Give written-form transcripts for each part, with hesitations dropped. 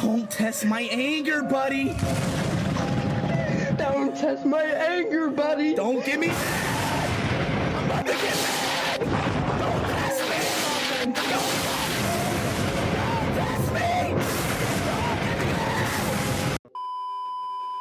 Don't test my anger, buddy. Don't test my anger, buddy. Don't give me. I'm about to get mad. Don't test me. Don't test me.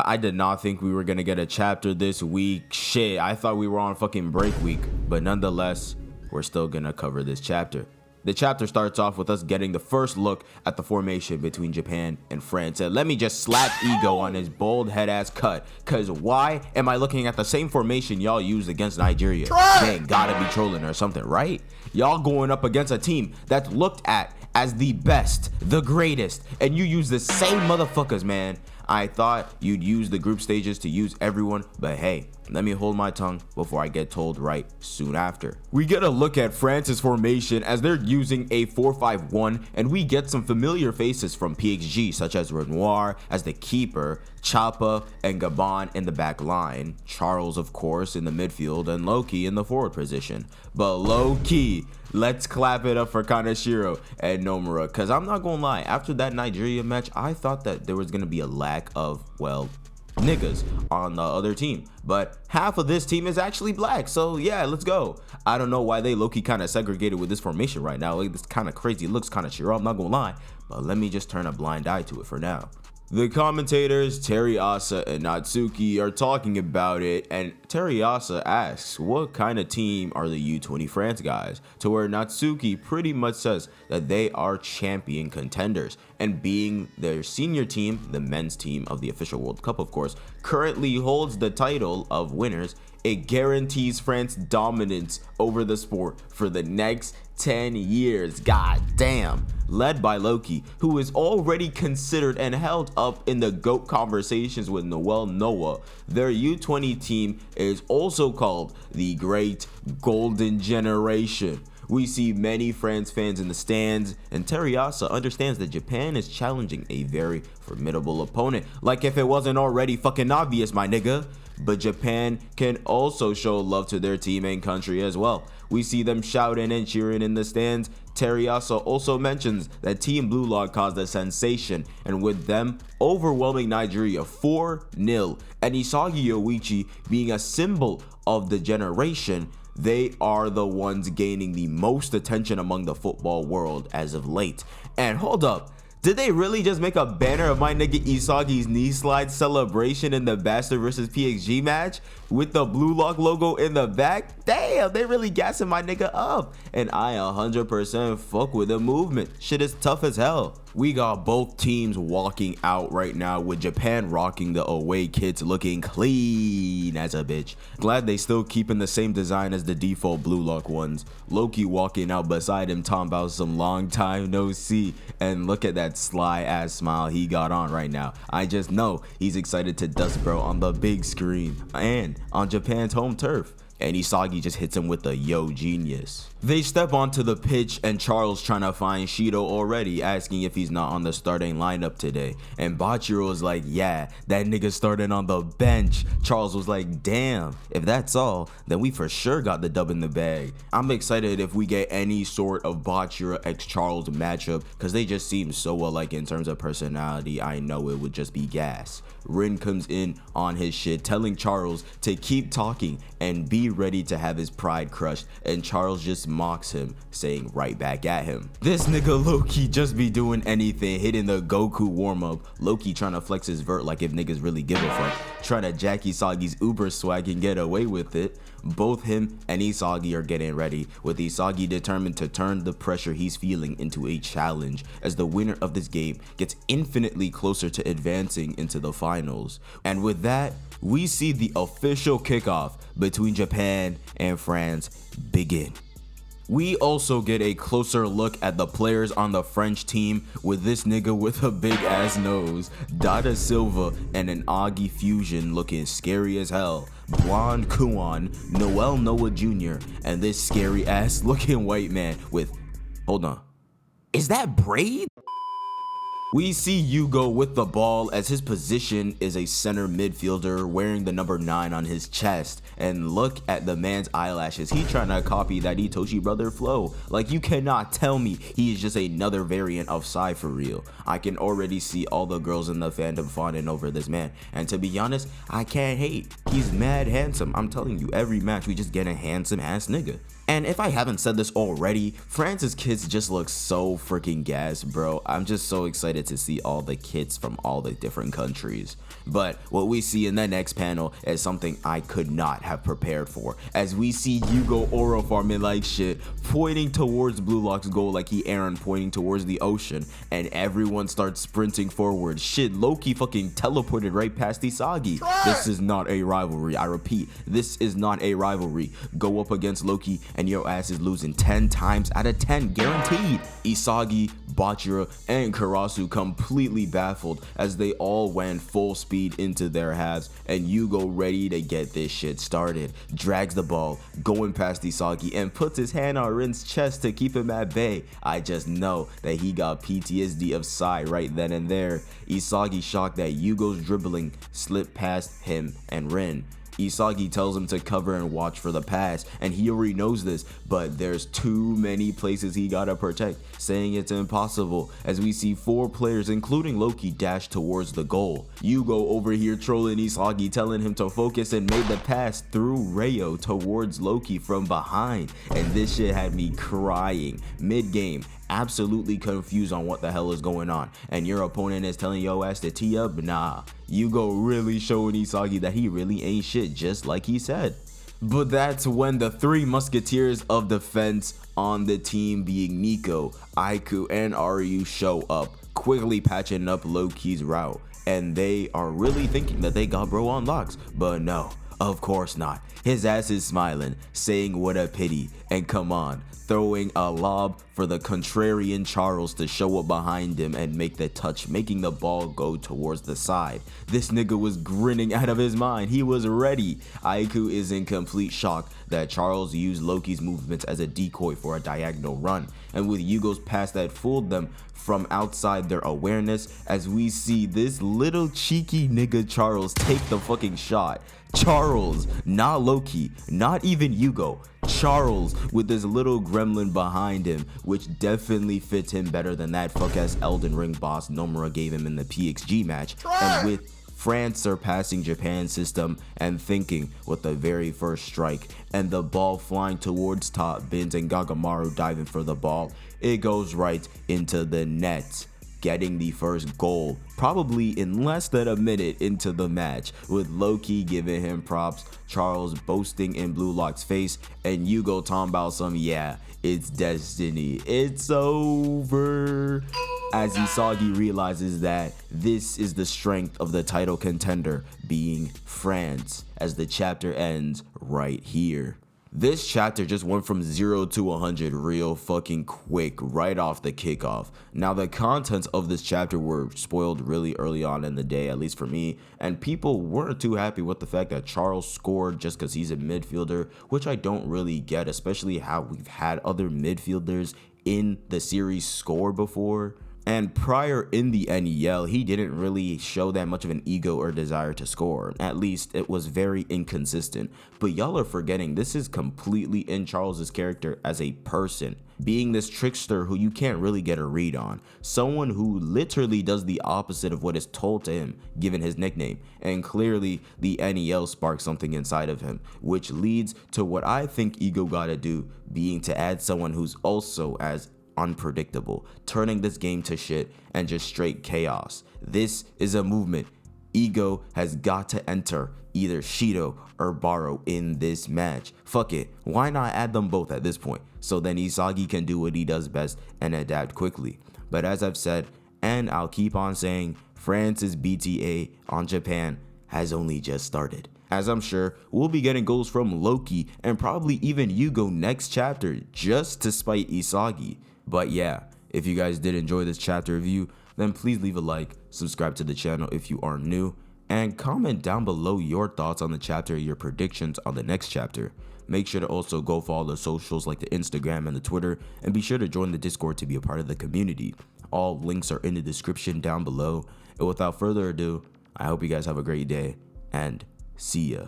I did not think we were gonna get a chapter this week. Shit, I thought we were on fucking break week, but nonetheless, we're still gonna cover this chapter. The chapter starts off with us getting the first look at the formation between Japan and France. And let me just slap Ego on his bald head ass cut, cause why am I looking at the same formation y'all used against Nigeria? They ain't gotta be trolling or something, right? Y'all going up against a team that's looked at as the best, the greatest, and you use the same motherfuckers, man. I thought you'd use the group stages to use everyone, but hey, let me hold my tongue before I get told right soon after. We get a look at France's formation as they're using a 4-5-1, and we get some familiar faces from PXG such as Renoir as the keeper, Chapa and Gabon in the back line, Charles of course in the midfield, and Loki in the forward position. But low-key, let's clap it up for Kaneshiro and Nomura, because I'm not gonna lie, after that Nigeria match, I thought that there was gonna be a lack of, well, niggas on the other team, but half of this team is actually black, so yeah, let's go. I don't know why they low-key kind of segregated with this formation right now. Like, it's kind of crazy. It looks kind of Shiro, I'm not gonna lie, but let me just turn a blind eye to it for now. The commentators Teriasa and Natsuki are talking about it, and Teriasa asks what kind of team are the U20 France guys, to where Natsuki pretty much says that they are champion contenders, and being their senior team, the men's team of the official World Cup of course, currently holds the title of winners. It guarantees France dominance over the sport for the next 10 years. God damn. Led by Loki, who is already considered and held up in the GOAT conversations with Noah. Their U20 team is also called the Great Golden Generation. We see many France fans in the stands, and Teriasa understands that Japan is challenging a very formidable opponent. Like if it wasn't already fucking obvious, my nigga. But Japan can also show love to their team and country as well. We see them shouting and cheering in the stands. Teriasa also mentions that Team BLUELOCK caused a sensation, and with them overwhelming Nigeria 4-0, and Isagi Yoichi being a symbol of the generation, they are the ones gaining the most attention among the football world as of late. And hold up, did they really just make a banner of my nigga Isagi's knee slide celebration in the Bastard vs PXG match with the BLUELOCK logo in the back? Damn, they really gassing my nigga up, and I 100% fuck with the movement. Shit is tough as hell. We got both teams walking out right now, with Japan rocking the away kits looking clean as a bitch. Glad they still keeping the same design as the default BLUELOCK ones. Loki walking out beside him talking about some long time no see, and look at that sly ass smile he got on right now. I just know he's excited to dust bro on the big screen and on Japan's home turf. And Isagi just hits him with a yo genius. They step onto the pitch, and Charles trying to find Shido already, asking if he's not on the starting lineup today. And Bachiro was like, yeah, that nigga started on the bench. Charles was like, damn, if that's all, then we for sure got the dub in the bag. I'm excited if we get any sort of Bachiro x Charles matchup, because they just seem so alike in terms of personality. I know it would just be gas. Rin comes in on his shit, telling Charles to keep talking and be ready to have his pride crushed, and Charles just mocks him, saying right back at him. This nigga Loki just be doing anything, hitting the Goku warm-up. Loki trying to flex his vert like if niggas really give a fuck, trying to jack Isagi's Uber swag and get away with it. Both him and Isagi are getting ready, with Isagi determined to turn the pressure he's feeling into a challenge, as the winner of this game gets infinitely closer to advancing into the finals. And with that, we see the official kickoff between Japan and France begin. We also get a closer look at the players on the French team, with this nigga with a big ass nose, Dada Silva and an Augie fusion looking scary as hell, Blonde Kuan, Noah Jr., and this scary ass looking white man with, hold on, is that Braid? We see Yugo with the ball as his position is a center midfielder wearing the number 9 on his chest. And look at the man's eyelashes. He trying to copy that Itoshi brother flow. Like, you cannot tell me he is just another variant of Psy for real. I can already see all the girls in the fandom fawning over this man. And to be honest, I can't hate. He's mad handsome. I'm telling you, every match we just get a handsome ass nigga. And if I haven't said this already, France's kits just look so freaking gas, bro. I'm just so excited to see all the kits from all the different countries. But what we see in the next panel is something I could not have prepared for, as we see Yugo aura farming like shit, pointing towards BLUELOCK's goal like he Aaron pointing towards the ocean, and everyone starts sprinting forward. Shit, Loki fucking teleported right past Isagi. This is not a rivalry. I repeat, this is not a rivalry. Go up against Loki and your ass is losing 10 times out of 10 guaranteed. Isagi, Bachira, and Karasu completely baffled as they all went full speed into their halves, and Yugo ready to get this shit started. Drags the ball, going past Isagi, and puts his hand on Rin's chest to keep him at bay. I just know that he got PTSD of Psy right then and there. Isagi shocked that Yugo's dribbling slipped past him and Rin. Isagi tells him to cover and watch for the pass, and he already knows this, but there's too many places he gotta protect, saying it's impossible, as we see 4 players including Loki dash towards the goal. Yugo over here trolling Isagi, telling him to focus, and made the pass through Rayo towards Loki from behind, and this shit had me crying mid-game, absolutely confused on what the hell is going on, and your opponent is telling your ass to tee up. Nah, Yugo really showing Isagi that he really ain't shit, just like he said. But that's when the 3 musketeers of defense on the team, being Nico, Aiku, and Ryu, show up, quickly patching up Loki's route, and they are really thinking that they got bro on locks, but no, of course not. His ass is smiling, saying what a pity, and come on, throwing a lob for the contrarian Charles to show up behind him and make the touch, making the ball go towards the side. This nigga was grinning out of his mind. He was ready. Aiku is in complete shock that Charles used Loki's movements as a decoy for a diagonal run, and with Yugo's pass that fooled them from outside their awareness, as we see this little cheeky nigga Charles take the fucking shot. Charles, not Loki, not even Yugo. Charles with this little gremlin behind him, which definitely fits him better than that fuck-ass Elden Ring boss Nomura gave him in the PXG match. And with France surpassing Japan's system and thinking with the very first strike, and the ball flying towards top bins and Gagamaru diving for the ball, it goes right into the net, getting the first goal probably in less than a minute into the match, with Loki giving him props, Charles boasting in BLUELOCK's face, and Yugo talking about some, yeah, it's destiny, it's over, as Isagi realizes that this is the strength of the title contender, being France, as the chapter ends right here. This chapter just went from 0 to 100 real fucking quick right off the kickoff. Now, the contents of this chapter were spoiled really early on in the day, at least for me, and people weren't too happy with the fact that Charles scored just because he's a midfielder, which I don't really get, especially how we've had other midfielders in the series score before. And prior in the NEL, he didn't really show that much of an ego or desire to score. At least it was very inconsistent. But y'all are forgetting this is completely in Charles's character as a person, being this trickster who you can't really get a read on. Someone who literally does the opposite of what is told to him, given his nickname. And clearly the NEL sparked something inside of him, which leads to what I think ego gotta do, being to add someone who's also as unpredictable, turning this game to shit and just straight chaos. This is a movement. Ego has got to enter either Shido or Baro in this match. Fuck it, why not add them both at this point, so then Isagi can do what he does best and adapt quickly. But as I've said, and I'll keep on saying, France's BTA on Japan has only just started, as I'm sure we'll be getting goals from Loki and probably even Yugo next chapter just to spite Isagi. But yeah, if you guys did enjoy this chapter review, then please leave a like, subscribe to the channel if you are new, and comment down below your thoughts on the chapter, your predictions on the next chapter. Make sure to also go follow the socials like the Instagram and the Twitter, and be sure to join the Discord to be a part of the community. All links are in the description down below. And without further ado, I hope you guys have a great day, and see ya.